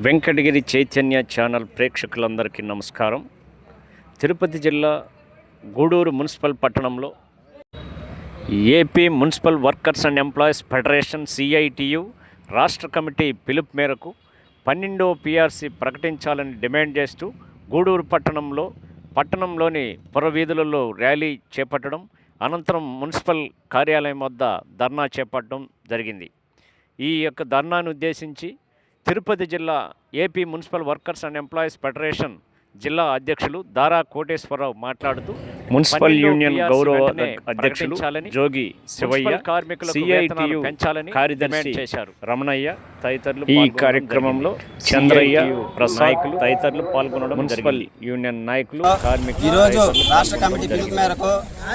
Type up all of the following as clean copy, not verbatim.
Venkatagiri Chaitanya channel ప్రేక్షకులందరికీ నమస్కారం. తిరుపతి జిల్లా గూడూరు మున్సిపల్ పట్టణంలో AP municipal workers and employees federation CITU రాష్ట్ర కమిటీ పిలుపు మేరకు 12వ PRC ప్రకటించాలని డిమాండ్ చేస్తూ గూడూరు పట్టణంలోని పురవీధులలో ర్యాలీ చేపట్టడం, అనంతరం మున్సిపల్ కార్యాలయం వద్ద ధర్నా చేపట్టడం జరిగింది. ఈ యొక్క ధర్నాను ఉద్దేశించి తిరుపతి జిల్లా AP municipal workers and employees federation జిల్లా అధ్యక్షులు దారా కోటేశ్వరరావు మాట్లాడుతూ మున్సిపల్ యూనియన్ గౌరవ అధ్యక్షులు జోగి శివయ్య, CITU కార్యదర్శి రమణయ్య తదితరులు ఈ కార్యక్రమంలో చంద్రయ్య, ప్రసాద్ తదితరులు పాల్గొనడం. మున్సిపల్ యూనియన్ నాయకులు, కార్మికులు ఈరోజు రాష్ట్ర కమిటీ పిలుపు మేరకు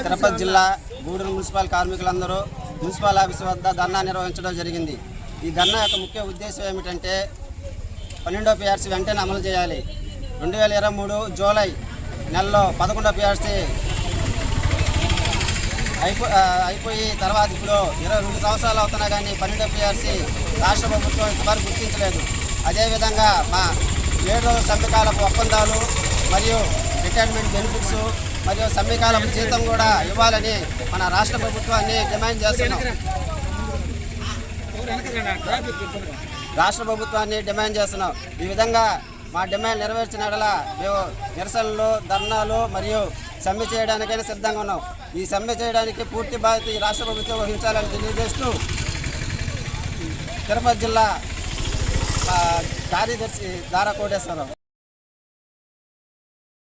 తిరుపతి జిల్లా గూడూరు మున్సిపల్ కార్మికులందరూ మున్సిపల్ ఆఫీసు వద్ద ధర్నా నిర్వహించడం జరిగింది. ఈ ధర్నా యొక్క ముఖ్య ఉద్దేశం ఏమిటంటే 12వ PRC వెంటనే అమలు చేయాలి. 2023 జూలై నెలలో 11వ PRC అయిపోయి తర్వాత ఇప్పుడు 22 సంవత్సరాలు అవుతున్నా కానీ 12వ PRC రాష్ట్ర ప్రభుత్వం ఇంతవరకు గుర్తించలేదు. అదేవిధంగా మా 7 రోజుల సమ్మెకాలపు ఒప్పందాలు మరియు రిటైర్మెంట్ బెనిఫిట్స్ మరియు సమ్మెకాలపు జీతం కూడా ఇవ్వాలని మన రాష్ట్ర ప్రభుత్వాన్ని డిమాండ్ చేస్తున్నాం. ఈ విధంగా మా డిమాండ్ నెరవేర్చిన యెడల మేము నిరసనలు, ధర్నాలు మరియు సమ్మె చేయడానికైనా సిద్ధంగా ఉన్నాం. ఈ సమ్మె చేయడానికి పూర్తి బాధ్యత ఈ రాష్ట్ర ప్రభుత్వం వహించాలని తెలియజేస్తూ తిరుపతి జిల్లా కార్యదర్శి దారా కోటేశ్వరరావు.